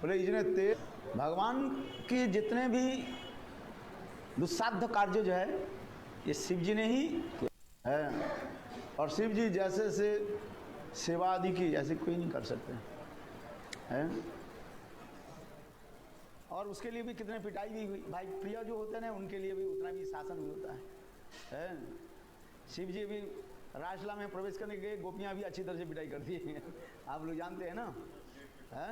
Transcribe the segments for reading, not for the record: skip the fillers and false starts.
बोले इतने तेज भगवान के जितने भी दुस्साध्य कार्य जो है ये शिव जी ने ही है, और शिव जी जैसे से सेवा आदि की ऐसे कोई नहीं कर सकते हैं। और उसके लिए भी कितने पिटाई भी हुई, भाई प्रिय जो होते हैं उनके लिए भी उतना भी शासन भी होता है। शिव जी भी रासलीला में प्रवेश करने के गोपियां भी अच्छी तरह से पिटाई करती हैं, आप लोग जानते हैं ना। है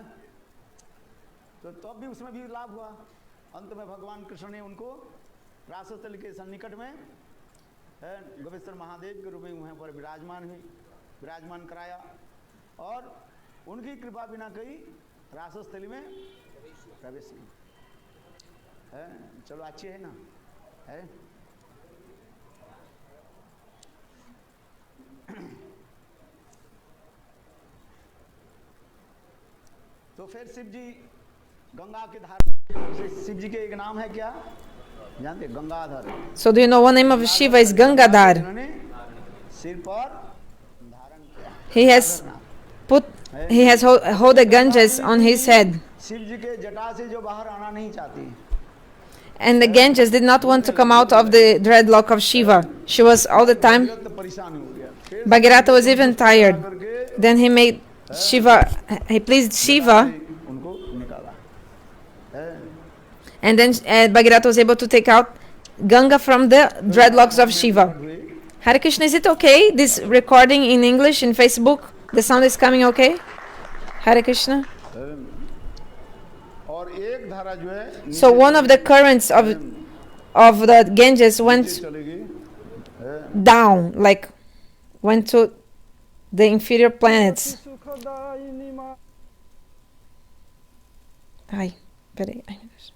तो तब भी उसमें भी लाभ हुआ। अंत में भगवान कृष्ण ने उनको रासस्थल के सन्निकट में गोपेश्वर महादेव के रूप में वहाँ पर विराजमान कराया, और उनकी कृपा बिना कहीं रासस्थली में प्रवेश नहीं है। चलो अच्छे है ना है। तो फिर शिव जी गंगा के धार, शिव जी के एक नाम है क्या जानते, Gangadhar. So do you know one name of Shiva is Gangadhar? सिर पर धारण किया, he has hold the Ganges on his head. Shiv जी के जटा से जो बाहर आना नहीं चाहती, and the Ganges did not want to come out of the dreadlock of Shiva. She was all the time. Bhagirata was even tired. Then he made Shiva, he pleased Shiva, and then Bhagirata was able to take out Ganga from the dreadlocks of Shiva. Hare Krishna, is it okay, this recording in English in Facebook? The sound is coming okay? Hare Krishna. So one of the currents of the Ganges went down, like went to the inferior planets. Ai, peraí. Ai, meu Deus.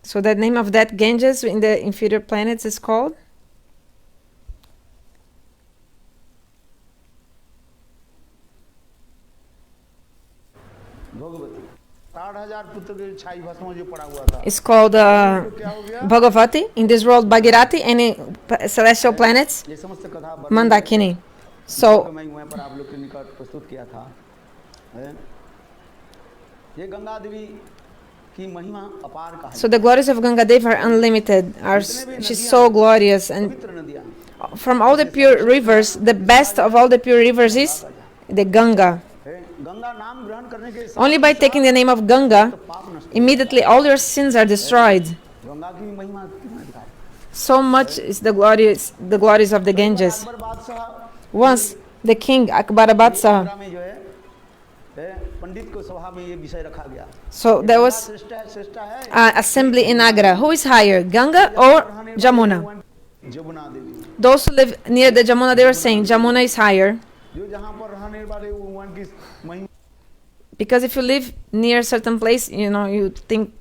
So the name of that Ganges in the inferior planets is called? It's called Bhagavati, in this world Bhagirati, and in celestial planets Mandakini. So the glories of Ganga are unlimited. She's so glorious, and from all the pure rivers, the best of all the pure rivers is the Ganga. Only by taking the name of Ganga, immediately all your sins are destroyed. So much is the glories of the Ganges. Once the king Akbar Badshaha, so there was an assembly in Agra. Who is higher, Ganga or Jamuna? Those who live near the Jamuna, they were saying Jamuna is higher. Because if you live near a certain place, you'll think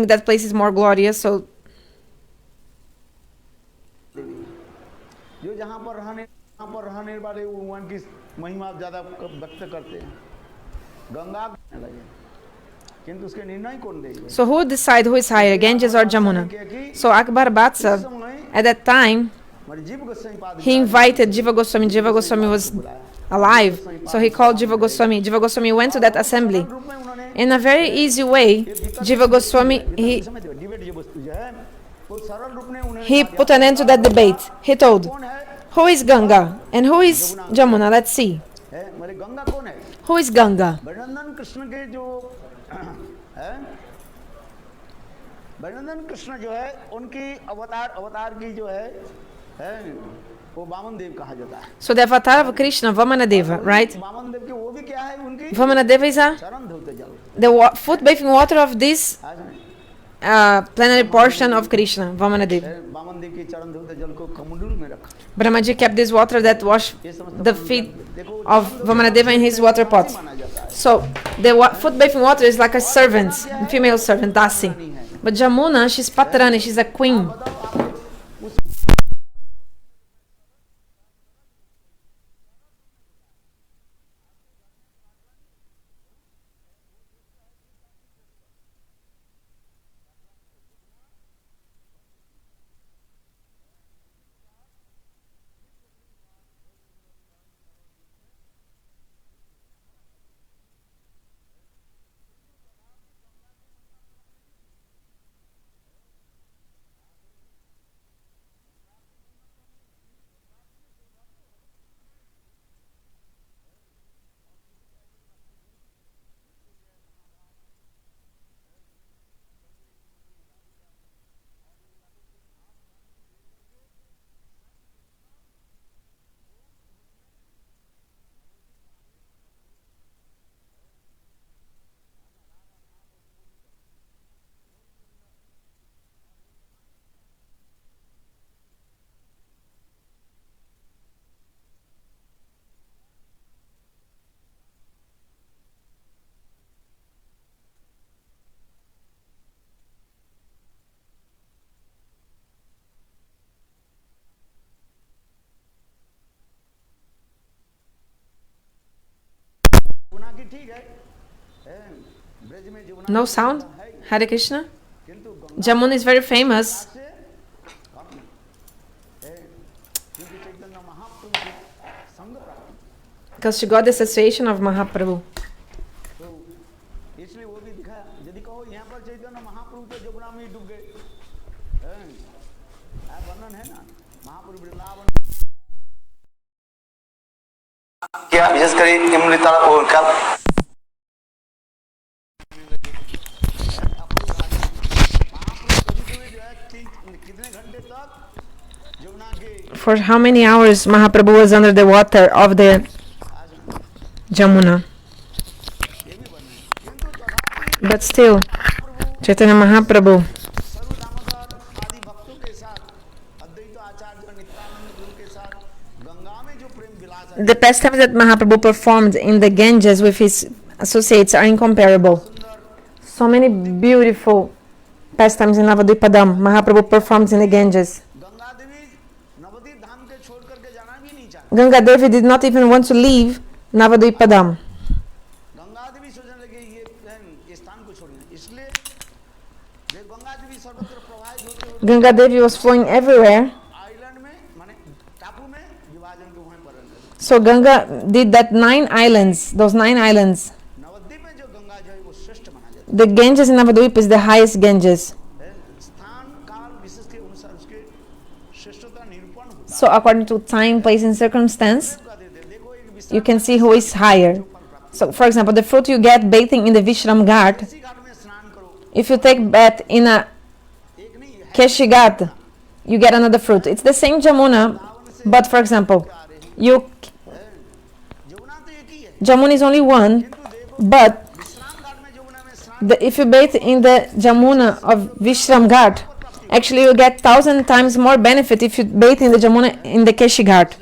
that place is more glorious. So so who decide who is higher, Ganges or Jamuna? So Akbar Badshaha, at that time, he invited Jiva Goswami. Jiva Goswami was alive, so he called Jiva Goswami. Jiva Goswami went to that assembly. In a very easy way, Jiva Goswami, he put an end to that debate. He told, who is Ganga and who is Jamuna? Let's see. Who is Ganga? So the avatar of Krishna, Vamanadeva, right? Vamanadeva is the foot bathing water of this plenary portion of Krishna, Vamanadeva. Brahmaji kept this water that washed the feet of Vamanadeva in his water pot. So the foot bathing water is like a servant, a female servant, Dasi. But Jamuna, she's Patrani, she's a queen. No sound? Hare Krishna? Jamuna is very famous because she got the association of Mahaprabhu. क्या विशेष कर इमृता और क्या For how many hours Mahaprabhu was under the water of the Jamuna? But still, Chaitanya Mahaprabhu, the pastimes that Mahaprabhu performed in the Ganges with his associates are incomparable. So many beautiful pastimes in Navadvipa Dham Mahaprabhu performed in the Ganges. Ganga Devi did not even want to leave Navadvipa Dham. Ganga Devi was flowing everywhere. So Ganga did that 9 islands, those 9 islands. The Ganges in Navadvipa is the highest Ganges. So according to time, place and circumstance, you can see who is higher. So for example, the fruit you get bathing in the Vishram Ghat, if you take bath in a Keshighat, you get another fruit. It's the same Jamuna, but for example, Jamuna is only one, but if you bathe in the Jamuna of Vishram Ghat, actually you get 1,000 times more benefit if you bathe in the Jamuna in the Keshighat.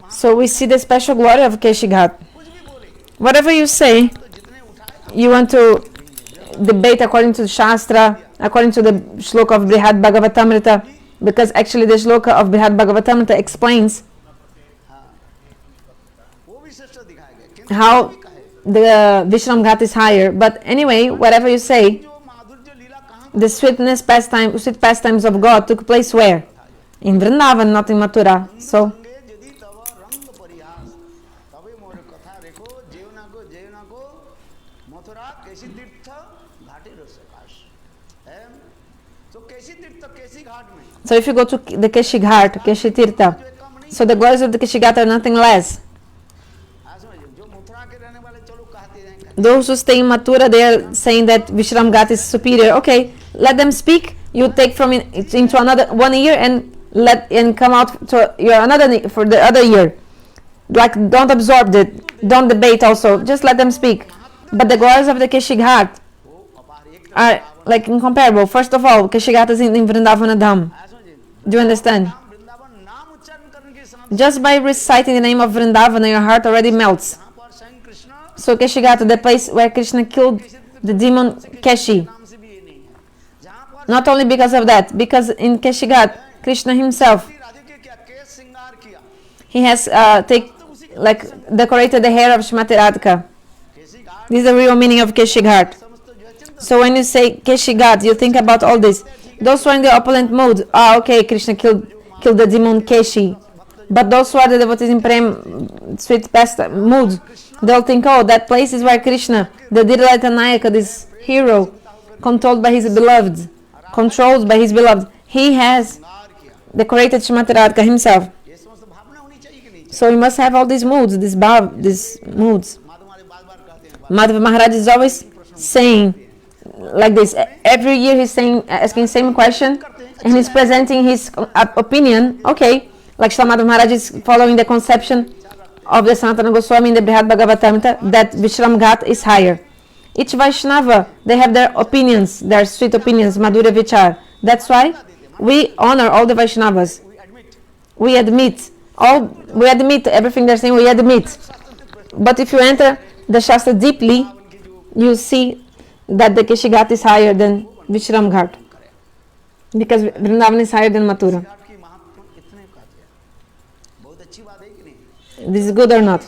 So we see the special glory of Keshighat. Whatever you say, you want to debate according to the Shastra, according to the shloka of Brihad Bhagavatamrita, because actually the shloka of Brihad Bhagavatamrita explains how the Vishram Ghat is higher. But anyway, whatever you say, the sweet pastimes of God took place where? In Vrindavan, not in Mathura. So if you go to the Keshighat, Keshitirtha, so the glories of the Keshighat are nothing less. Those who stay in Mathura, they are saying that Vishram Ghat is superior. Okay, let them speak. You take from into another 1 year and come out to your another for the other year. Like, don't absorb it, don't debate. Also, just let them speak. But the glories of the Keshighat are like incomparable. First of all, Keshighat is in Vrindavana Dham. Do you understand? Just by reciting the name of Vrindavana, your heart already melts. So Keshighat, the place where Krishna killed the demon Keshi. Not only because of that, because in Keshighat, Krishna himself, he has decorated the hair of Srimati Radhika. This is the real meaning of Keshighat. So when you say Keshighat, you think about all this. Those who are in the opulent mood, okay, Krishna killed the demon Keshi. But those who are the devotees in sweet past mood, they'll think, oh, that place is where Krishna, the Diralita Nayaka, this hero, controlled by his beloved, he has decorated Srimati Radhika himself. So you must have all these moods, these moods. Madhava Maharaj is always saying like this. Every year he's asking the same question, and he's presenting his opinion. Okay, like Srila Madhava Maharaj is following the conception of the Sanatana Goswami in the Brihad Bhagavatamrita that Vishram Ghat is higher. Each Vaishnava, they have their opinions, their sweet opinions, madhurya vichar. That's why we honor all the Vaishnavas. We admit everything they're saying, we admit. But if you enter the Shastra deeply, you see that the Keshighat is higher than Vishram Ghat, because Vrindavan is higher than Mathura. This is good or not?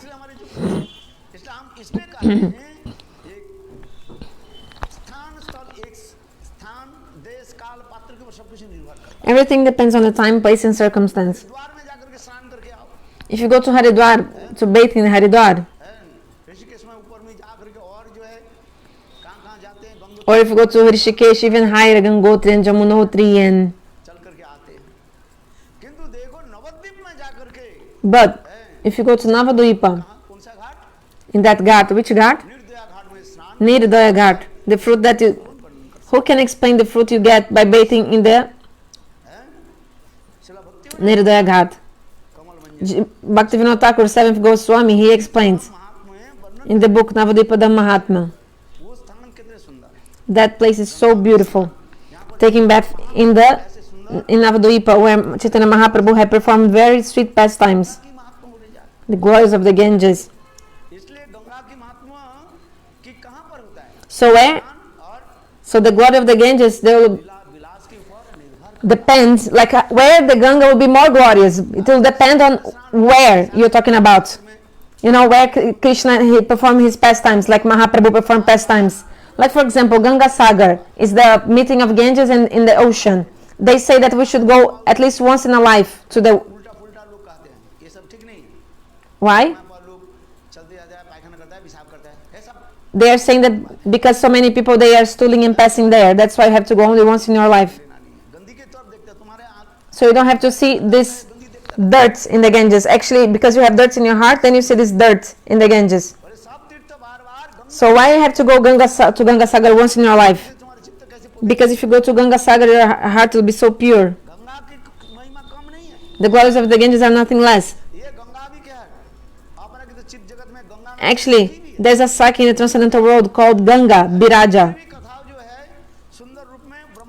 Everything depends on the time, place and circumstance. If you go to Haridwar to bathe in Haridwar, or if you go to Rishikesh, even higher, Gangotri and Jamunotri, and but if you go to Navadvipa, in that ghat, which ghat? Nirdaya ghat. The fruit that you... Who can explain the fruit you get by bathing in the Nirdaya ghat? Bhaktivinoda Thakur, 7th Goswami, he explains in the book Navadvipa the Mahatmya. That place is so beautiful. Taking bath in Navadvipa, where Chaitanya Mahaprabhu had performed very sweet pastimes. The glories of the Ganges. So where? So the glory of the Ganges, they will depend, like where the Ganga will be more glorious. It will depend on where you're talking about. You know, where Krishna he performed his pastimes, like Mahaprabhu performed pastimes. Like for example, Ganga Sagar is the meeting of Ganges in the ocean. They say that we should go at least once in a life to the... Why? They are saying that because so many people, they are stooling and passing there. That's why you have to go only once in your life. So you don't have to see this dirt in the Ganges. Actually, because you have dirt in your heart, then you see this dirt in the Ganges. So why you have to go to Ganga Sagar once in your life? Because if you go to Ganga Sagar, your heart will be so pure. The glories of the Ganges are nothing less. Actually, there's a sakhi in the transcendental world called Ganga Viraja.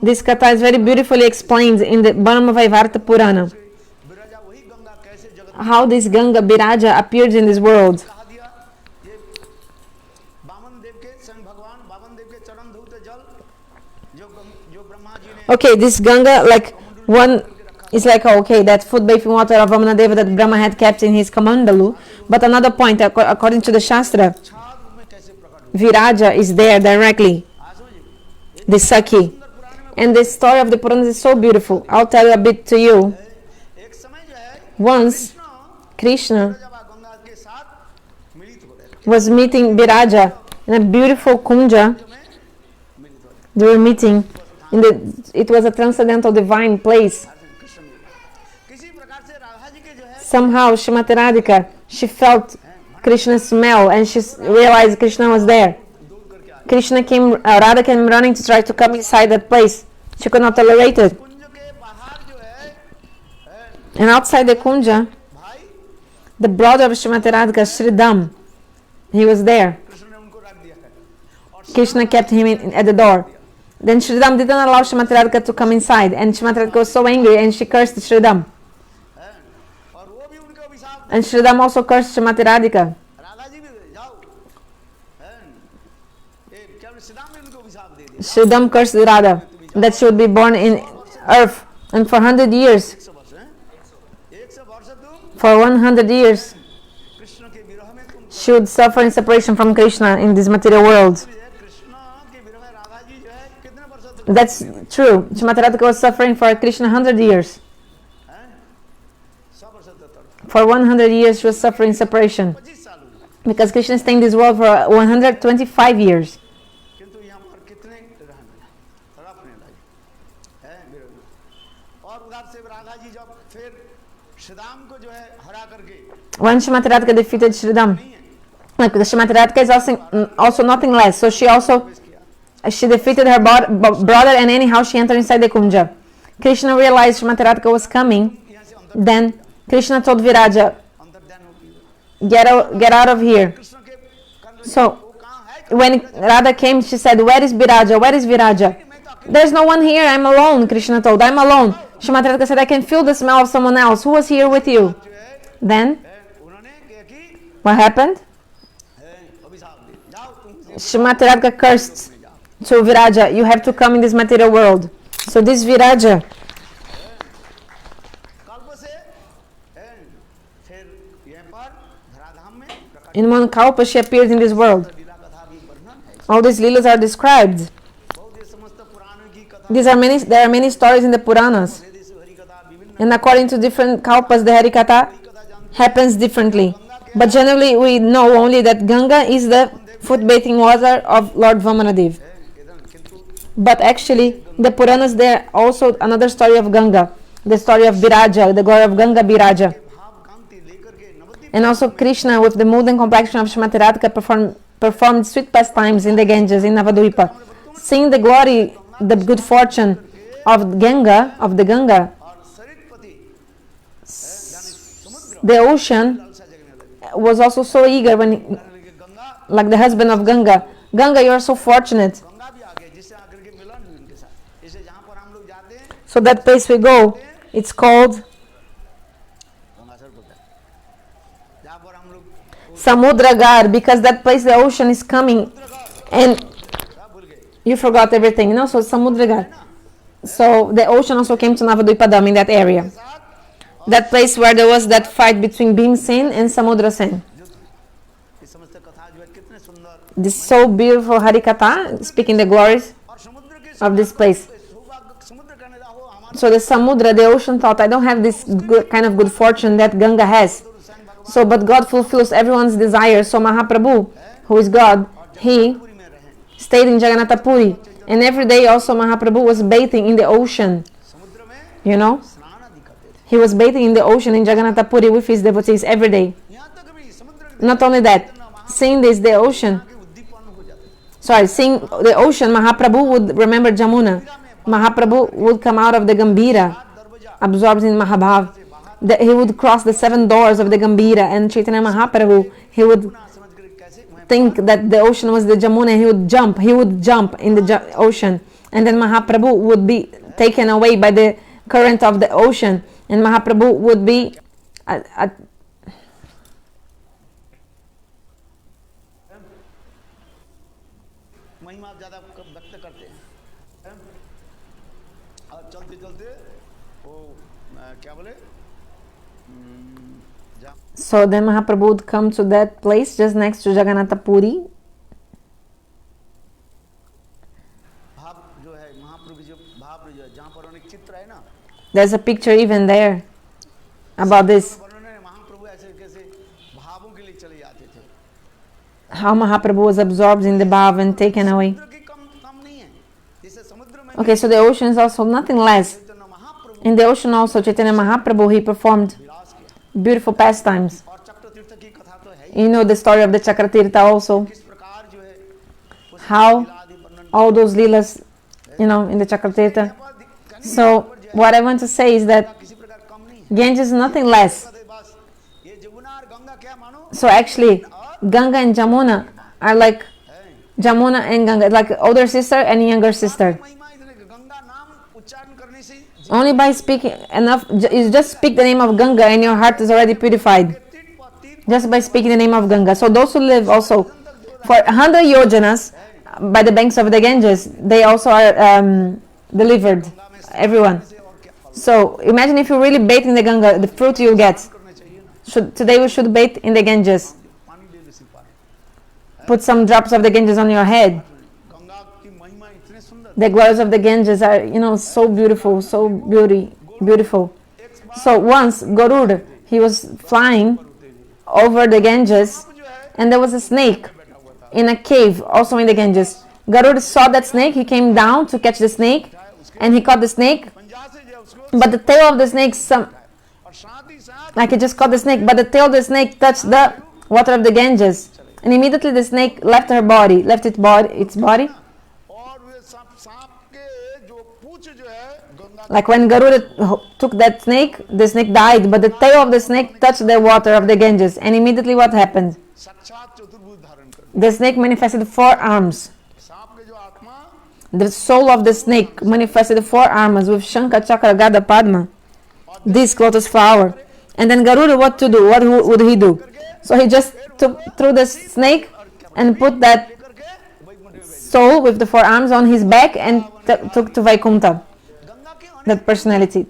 This katha is very beautifully explained in the Brahma-vaivarta Purana. How this Ganga Viraja appears in this world. Okay, this Ganga, like one is like, okay, that food bathing water of Vamanadeva that Brahma had kept in his kamandalu. But another point, according to the Shastra, Viraja is there directly, the sakhi. And the story of the Puranas is so beautiful. I'll tell you a bit to you. Once, Krishna was meeting Viraja in a beautiful kunja. They were meeting. It was a transcendental divine place. Somehow, Srimati Radhika, she felt Krishna's smell and she realized Krishna was there. Radha came running to try to come inside that place. She could not tolerate it. And outside the kunja, the brother of Srimati Radhika, Sridham, he was there. Krishna kept him at the door. Then Sridham didn't allow Srimati Radhika to come inside, and Srimati Radhika was so angry and she cursed Sridham. And Sridham also cursed Srimati Radhika. Sridham cursed Radha that she would be born in earth, and for 100 years, she would suffer in separation from Krishna in this material world. That's true. Srimati Radhika was suffering for Krishna 100 years. For 100 years she was suffering separation. Because Krishna stayed in this world for 125 years. When Srimati Radhika defeated Sridham, like Srimati Radhika is also nothing less. So she defeated her brother, and anyhow she entered inside the kunja. Krishna realized Srimati Radhika was coming. Then Krishna told Viraja, get out of here. So when Radha came, she said, where is Viraja? Where is Viraja? There's no one here. I'm alone. Krishna told, I'm alone. Srimati Radhika said, I can feel the smell of someone else. Who was here with you? Then what happened? Srimati Radhika cursed to Viraja, you have to come in this material world. So this Viraja, in one kalpa she appeared in this world. All these Lilas are described. There are many stories in the Puranas. And according to different kalpas, the Harikatha happens differently. But generally, we know only that Ganga is the foot-bathing water of Lord Vamanadev. But actually, the Puranas, there also another story of Ganga, the story of Viraja, the glory of Ganga Viraja. And also Krishna, with the mood and complexion of Srimati Radhika, performed sweet pastimes in the Ganges, in Navadvipa. Seeing the glory, the good fortune of Ganga, the ocean was also so eager when, like the husband of Ganga, Ganga, you are so fortunate. So that place we go, it's called Samudra, because that place, the ocean is coming, and you forgot everything, no? So Samudra. So the ocean also came to Navadvipa Dam in that area. That place where there was that fight between Bhimsen and Samudra Sen. This so beautiful Harikatha, speaking the glories of this place. So the Samudra, the ocean, thought, I don't have this kind of good fortune that Ganga has. So, but God fulfills everyone's desire. So Mahaprabhu, who is God, he stayed in Jagannath Puri. And every day also Mahaprabhu was bathing in the ocean. You know? He was bathing in the ocean in Jagannath Puri with his devotees every day. Not only that, seeing the ocean, Mahaprabhu would remember Jamuna. Mahaprabhu would come out of the Gambhira, absorbed in Mahabhav. He would cross the 7 doors of the Gambhira, and Chaitanya Mahaprabhu, he would think that the ocean was the Jamuna, he would jump in the ocean, and then Mahaprabhu would be taken away by the current of the ocean, and Mahaprabhu would be So then Mahaprabhu would come to that place just next to Jagannath Puri. There's a picture even there about this. How Mahaprabhu was absorbed in the bhava and taken away. Okay, so the ocean is also nothing less. In the ocean also, Chaitanya Mahaprabhu, he performed beautiful pastimes. You know the story of the Chakratirtha also. How all those Lilas, in the Chakratirtha. So what I want to say is that Ganges is nothing less. So actually, Ganga and Jamuna are like Jamuna and Ganga, like older sister and younger sister. Only by speaking enough, you just speak the name of Ganga and your heart is already purified. Just by speaking the name of Ganga. So those who live also for 100 yojanas by the banks of the Ganges, they also are delivered. Everyone. So imagine if you really bathe in the Ganga, the fruit you get. Today we should bathe in the Ganges. Put some drops of the Ganges on your head. The glories of the Ganges are, so beautiful, so beautiful. So once Garuda, he was flying over the Ganges, and there was a snake in a cave, also in the Ganges. Garuda saw that snake, he came down to catch the snake, and he caught the snake, but the tail of the snake, he just caught the snake, but the tail of the snake touched the water of the Ganges, and immediately the snake left its body. Like when Garuda took that snake, the snake died, but the tail of the snake touched the water of the Ganges, and immediately what happened? The snake manifested 4 arms. The soul of the snake manifested 4 arms with Shankha, Chakra, Gada, Padma, this lotus flower. And then Garuda, what to do? What would he do? So he just threw the snake and put that soul with the 4 arms on his back and took to Vaikuntha. That personality.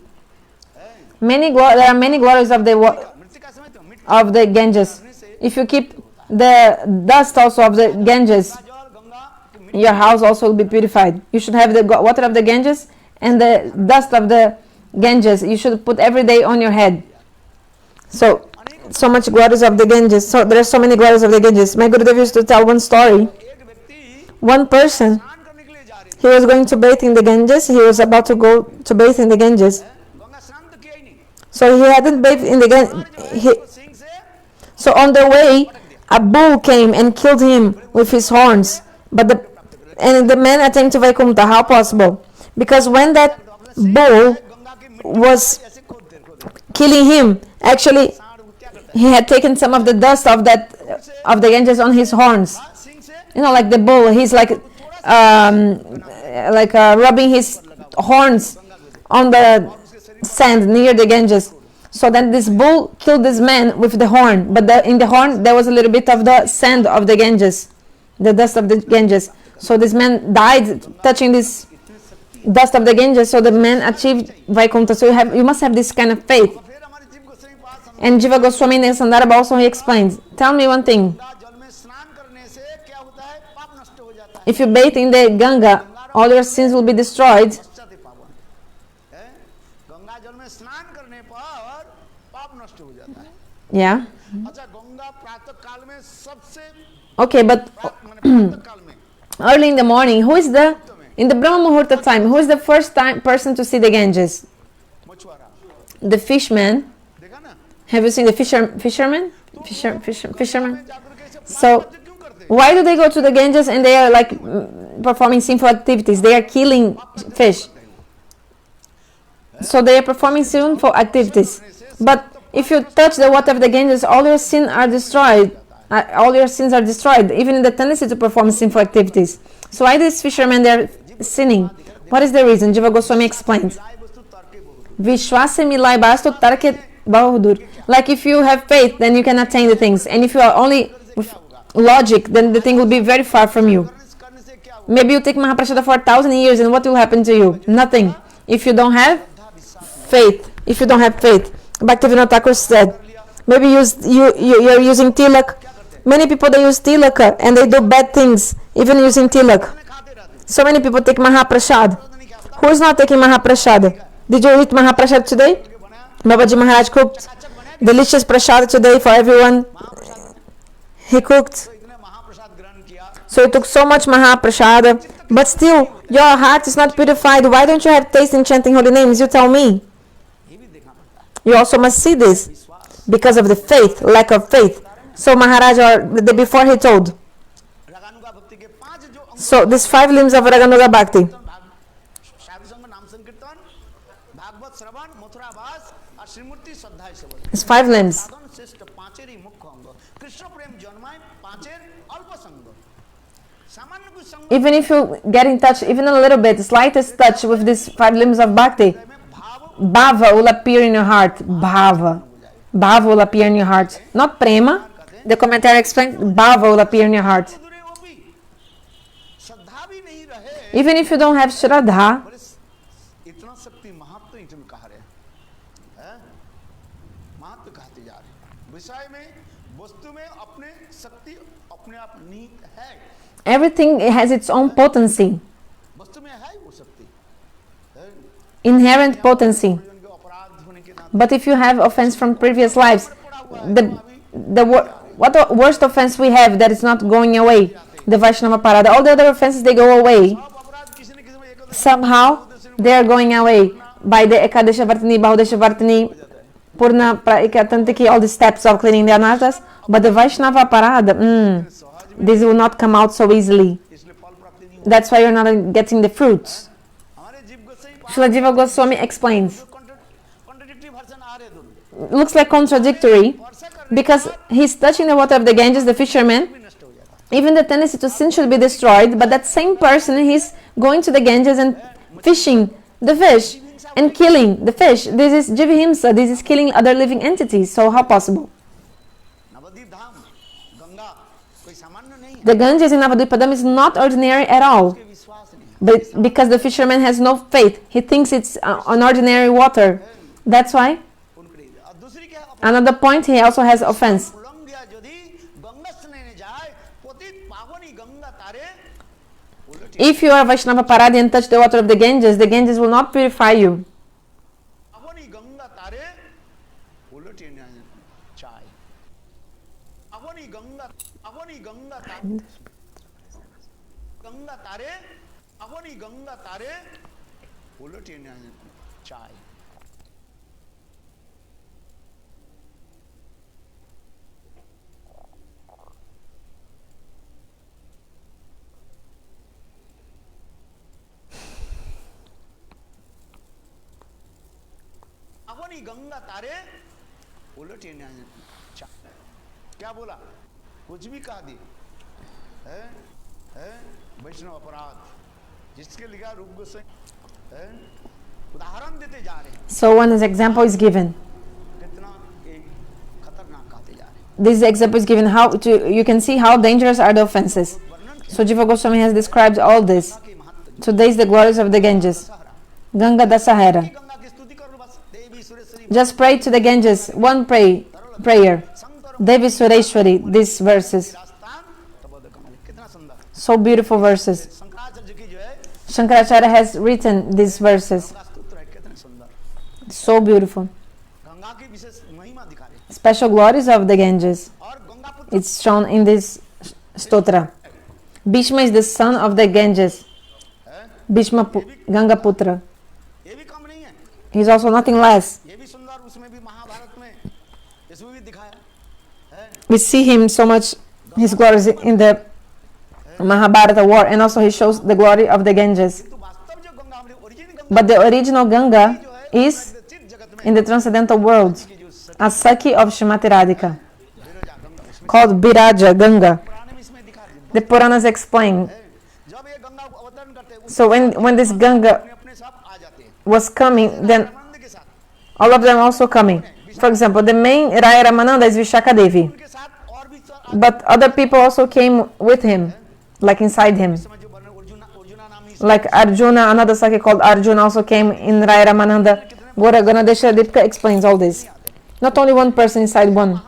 There are many glories of the Ganges. If you keep the dust also of the Ganges your house also will be purified. You should have the water of the Ganges and the dust of the Ganges. You should put every day on your head. So much glories of the Ganges. So there are so many glories of the Ganges. My Gurudev used to tell one story. One person, he was going to bathe in the Ganges. He was about to go to bathe in the Ganges. So he hadn't bathed in the Ganges. So on the way, a bull came and killed him with his horns. But the man attained to Vaikuntha. How possible? Because when that bull was killing him, actually he had taken some of the dust of the Ganges on his horns. You know, like the bull, he's like rubbing his horns on the sand near the Ganges. So then this bull killed this man with the horn, but in the horn there was a little bit of the sand of the Ganges, the dust of the Ganges. So this man died touching this dust of the Ganges, so the man achieved Vaikuntha. So you must have this kind of faith. And Jiva Goswami in Sandarabha also he explains, tell me one thing. If you bathe in the Ganga, all your sins will be destroyed. Yeah. Okay, but early in the morning, in the Brahma Muhurta time, who is the first person to see the Ganges? The fishman. Have you seen the fisherman? Fisherman. So why do they go to the Ganges and they are like performing sinful activities? They are killing fish. So they are performing sinful activities. But if you touch the water of the Ganges, all your sins are destroyed. Even in the tendency to perform sinful activities. So why these fishermen, they are sinning? What is the reason? Jiva Goswami explains. Vishwase milai bastu tarke bahudur. Like if you have faith, then you can attain the things. And if you are only with logic, then the thing will be very far from you. Maybe you take Mahaprasad for 1,000 years, and what will happen to you? Nothing. If you don't have faith. Bhaktivinoda Thakur said, maybe you're using tilak. Many people, they use tilak and they do bad things, even using tilak. So many people take Mahaprasad. Who is not taking Mahaprasad? Did you eat Mahaprasad today? Babaji Maharaj cooked delicious prasad today for everyone. He cooked. So he took so much Mahaprasad, but still your heart is not purified. Why don't you have taste in chanting holy names? You tell me. You also must see this because of the faith, lack of faith. So Maharaj, or the day before, he told. So these 5 limbs of Raganuga Bhakti. It's 5 limbs. Even if you get in touch, even a little bit, slightest touch with these 5 limbs of Bhakti, bhava will appear in your heart. Bhava will appear in your heart. Not prema. The commentary explains, bhava will appear in your heart. Even if you don't have sraddha, everything has its own potency. Inherent potency. But if you have offense from previous lives, what the worst offense we have that is not going away, the Vaishnava Parada, all the other offenses, they go away. Somehow they are going away by the Ekadesha Vartini, Bahudesha Vartini, Purna Praikatantiki, all the steps of cleaning the anarthas. But the Vaishnava Parada, this will not come out so easily. That's why you're not getting the fruits. Srila Jiva Goswami explains. Looks like contradictory because he's touching the water of the Ganges, the fisherman. Even the tendency to sin should be destroyed, but that same person, he's going to the Ganges and fishing the fish and killing the fish. This is jivahimsa, this is killing other living entities. So how possible? The Ganges in Navadvipa is not ordinary at all. But because the fisherman has no faith, he thinks it's an ordinary water. That's why. Another point, he also has offense. If you are Vaishnava Paradi and touch the water of the Ganges will not purify you. Ganga तारे उलट क्या बोला कुछ भी कहा दी है वैष्णव अपराध जिसके लिखा रूप गोस्वामी उदाहरण देते जा रहे हैं. So when this example is given, कितना एक खतरनाक कहते जा रहे हैं. This example is given how to, you can see how dangerous are the offenses. So Jiva Goswami has described all this. Today is the glories of the Ganges. Ganga Dasahara. Just pray to the Ganges, one prayer. Devi Sureshwari, these verses. So beautiful verses. Shankaracharya has written these verses. So beautiful. Special glories of the Ganges. It's shown in this stotra. Bhishma is the son of the Ganges. Bhishma Ganga Putra. He's also nothing less. We see him so much, his glories in the Mahabharata war, and also he shows the glory of the Ganges. But the original Ganga is in the transcendental world, a sakhi of Srimati Radhika, called Viraja Ganga. The Puranas explain. So when this Ganga was coming, then all of them also coming. For example, the main Raya Ramananda is Vishaka Devi. But other people also came with him, like inside him. Like Arjuna, another Sakhi called Arjuna also came in Raya Ramananda. Ganadesha Dipka explains all this. Not only one person inside one.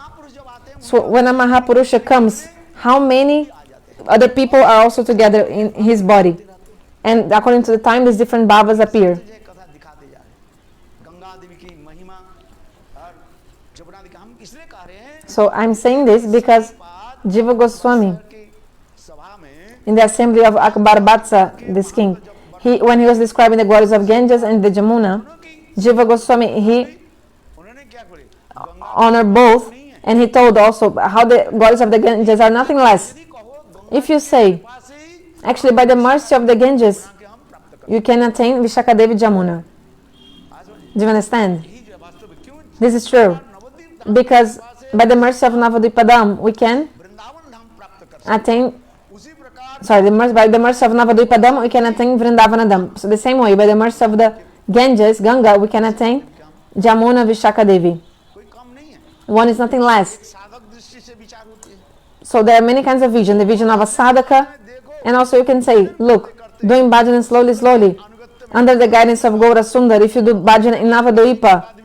So when a Mahapurusha comes, how many other people are also together in his body? And according to the time, these different bhavas appear. So I'm saying this because Jiva Goswami, in the assembly of Akbar Batsa, this king, when he was describing the glories of Ganges and the Yamuna, Jiva Goswami, he honored both, and he told also how the glories of the Ganges are nothing less. If you say, actually by the mercy of the Ganges, you can attain Vishaka Devi Yamuna. Do you understand? This is true. Because by the mercy of Navadvipa we can attain, by the mercy of Navadvipa we can attain Vrindavanadam. So the same way, by the mercy of the Ganges, Ganga, we can attain Yamuna Vishaka Devi. One is nothing less. So there are many kinds of vision. The vision of a sadhaka, and also you can say, look, doing bhajan slowly, under the guidance of Gaura Sundar. If you do bhajan in Navadvipa,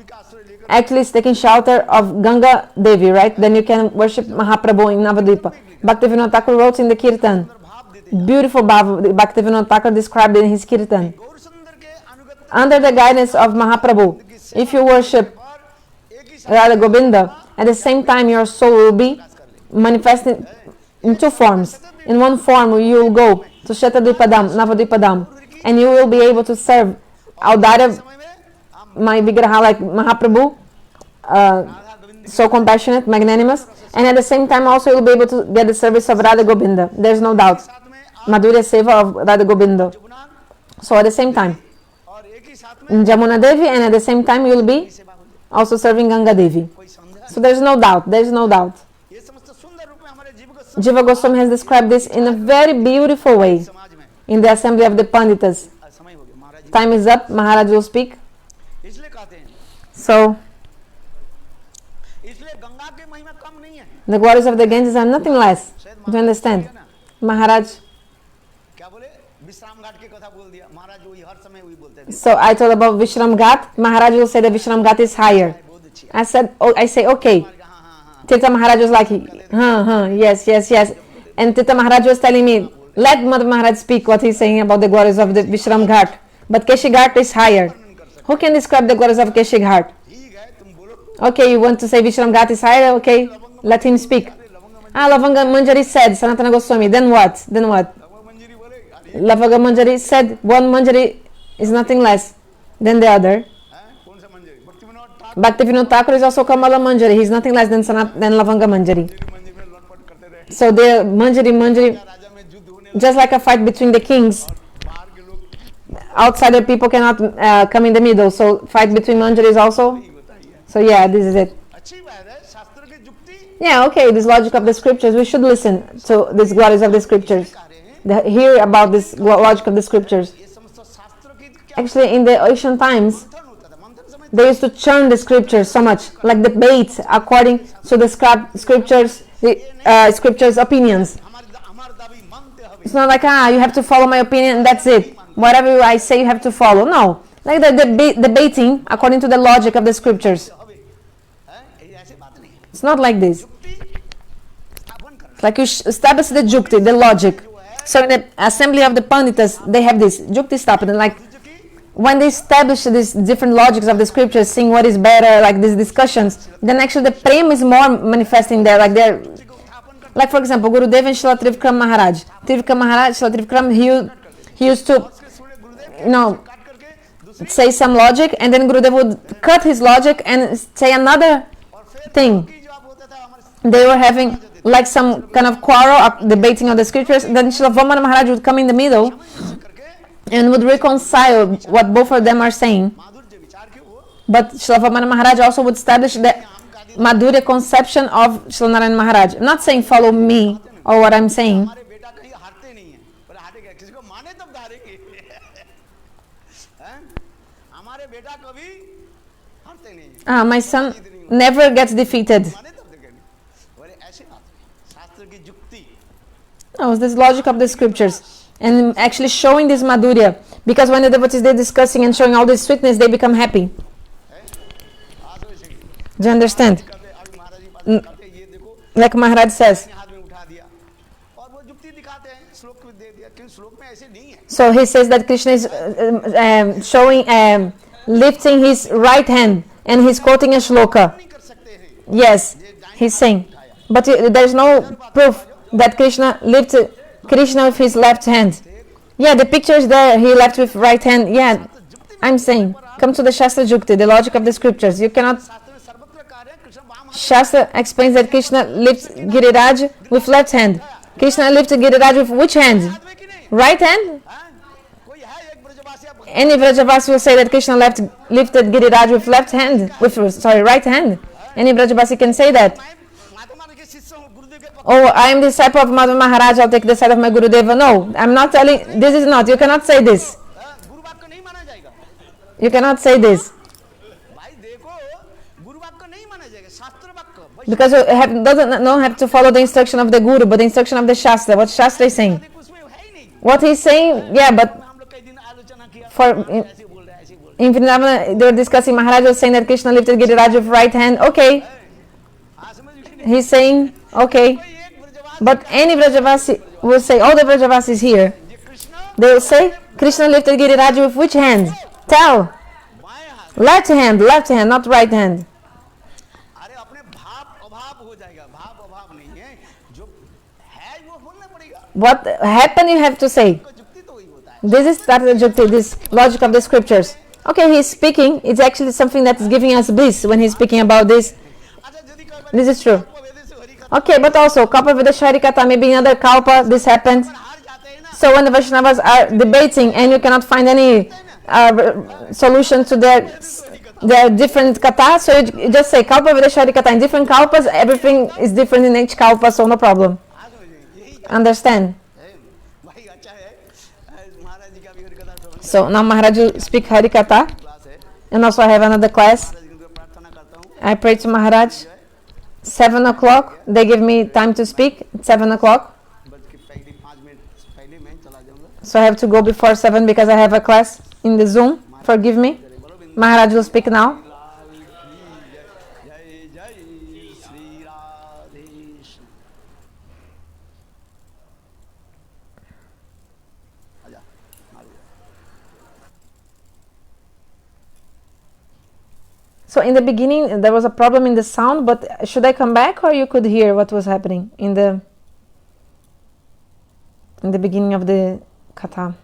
actually it's taking shelter of Ganga Devi, right? Then you can worship Mahaprabhu in Navadvipa. Bhaktivinoda Thakur wrote in the Kirtan. Beautiful bhava Bhaktivinoda Thakur described in his Kirtan. Under the guidance of Mahaprabhu, if you worship Radha Govinda, at the same time your soul will be manifested in two forms. In one form you will go to Shatadvipadam, Navadvipadam, and you will be able to serve Audara, my Vigraha, like Mahaprabhu, so compassionate, magnanimous, and at the same time also you will be able to get the service of Radha Govinda. There's no doubt. Madhurya Seva of Radha Govinda. So at the same time, in Jamuna Devi, and at the same time you will be also serving Ganga Devi. So there's no doubt. Jiva Goswami has described this in a very beautiful way in the assembly of the Panditas. Time is up. Maharaj will speak. So the glories of the Ganges are nothing less. Do you understand? Maharaj. So I told about Vishram Ghat. Maharaj will say that Vishram Ghat is higher. I say okay. Tita Maharaj was like, yes. And Tita Maharaj was telling me, Let Madhva Maharaj speak what he's saying about the glories of the Vishram Ghat. But Keshighat is higher. Who can describe the glories of Keshighat? Okay, you want to say Vishram Ghat is higher? Okay, let him speak. Lavanga Manjari said, Sanatana Goswami. Then what? Lavanga Manjari said one Manjari is nothing less than the other. Bhaktivinoda Thakur is also Kamala Manjari. He's nothing less than Lavanga Manjari. So the Manjari, just like a fight between the kings, outsider people cannot come in the middle. So fight between Manjaris also. So yeah, this is it. Yeah, okay, this logic of the scriptures. We should listen to these glories of the scriptures. Hear about this logic of the scriptures. Actually, in the ancient times, they used to churn the scriptures so much, like debate according to the scriptures, scriptures opinions. It's not like, you have to follow my opinion and that's it. Whatever I say, you have to follow. No, like the debating according to the logic of the scriptures. It's not like this. It's like you establish the jukti, the logic. So in the assembly of the panditas, they have this jukti stapana, like when they establish these different logics of the scriptures, seeing what is better, like these discussions, then actually the prema is more manifesting there. Like for example, Gurudev and Srila Trivikram Maharaj. Srila Trivikram, he used to, say some logic, and then Gurudev would cut his logic and say another thing. They were having like some kind of quarrel, debating on the scriptures. Then Srila Vamana Maharaj would come in the middle and would reconcile what both of them are saying. But Srila Vamana Maharaj also would establish the madhurya conception of Srila Narayana Maharaj. I'm not saying follow me or what I'm saying. My son never gets defeated. No, it's this logic of the scriptures and actually showing this madhurya, because when the devotees they're discussing and showing all this sweetness, they become happy. Do you understand? Like Maharaj says. So he says that Krishna is showing, lifting his right hand, and he's quoting a shloka. Yes, he's saying. But there is no proof that Krishna lifted Krishna with his left hand. Yeah, the picture is there. He left with right hand. Yeah, I'm saying, come to the Shastra Jukti, the logic of the scriptures. You cannot. Shastra explains that Krishna lifts Giriraj with left hand. Krishna lifted Giriraj with which hand? Right hand? Any Vrajavasi will say that Krishna lifted Giriraj with left hand, right hand. Any Vrajavasi can say that. Oh, I am the disciple of Madhva Maharaj, I'll take the side of my Gurudeva. No, I'm not telling, this is not, you cannot say this. You cannot say this. Because you don't have to follow the instruction of the Guru, but the instruction of the Shastra. What Shastra is saying. What he's saying, yeah, but in Vrindavan, they were discussing, Maharaj was saying that Krishna lifted Giriraj with right hand. Okay. He's saying, okay. But any Vrajavasi will say, all the Vrajavasis here, they will say, Krishna lifted Giriraj with which hand? Tell. Left hand, not right hand. What happened, you have to say. This is this logic of the scriptures. Okay, he's speaking. It's actually something that is giving us bliss when he's speaking about this. This is true. Okay, but also, Kalpa Videsha Harikatha, maybe in other Kalpa, this happened. So when the Vaishnavas are debating and you cannot find any solution to their different Katha, so you just say Kalpa Videsha Harikatha. In different Kalpas, everything is different in each Kalpa, so no problem. Understand? So now Maharaj will speak Harikatha, and also I have another class. I pray to Maharaj. 7 o'clock, they give me time to speak. 7 o'clock. So I have to go before 7 because I have a class in the Zoom. Forgive me. Maharaj will speak now. So in the beginning there was a problem in the sound, but should I come back or you could hear what was happening in the beginning of the katha?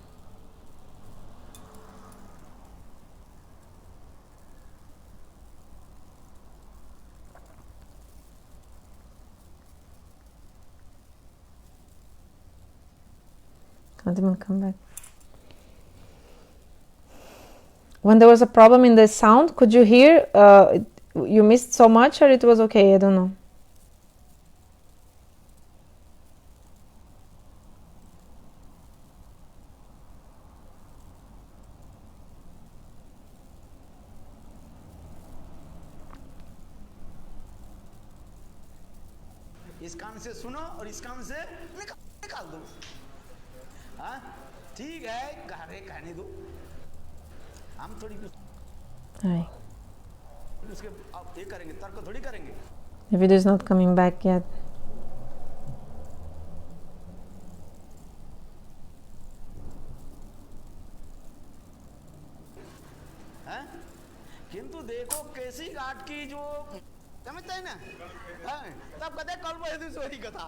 Can't even come back. When there was a problem in the sound, could you hear? You missed so much, or it was okay? I don't know. इस कान से सुनो और इस कान से निकाल दो। हाँ ठीक है, कहने दो, हम थोड़ी उसके आप ये करेंगे, तर्क थोड़ी करेंगे। The video is not coming back yet. हैं? किंतु देखो केशीघाट की जो समझते हैं ना, तब कहते कल्प हेतु सोई कथा।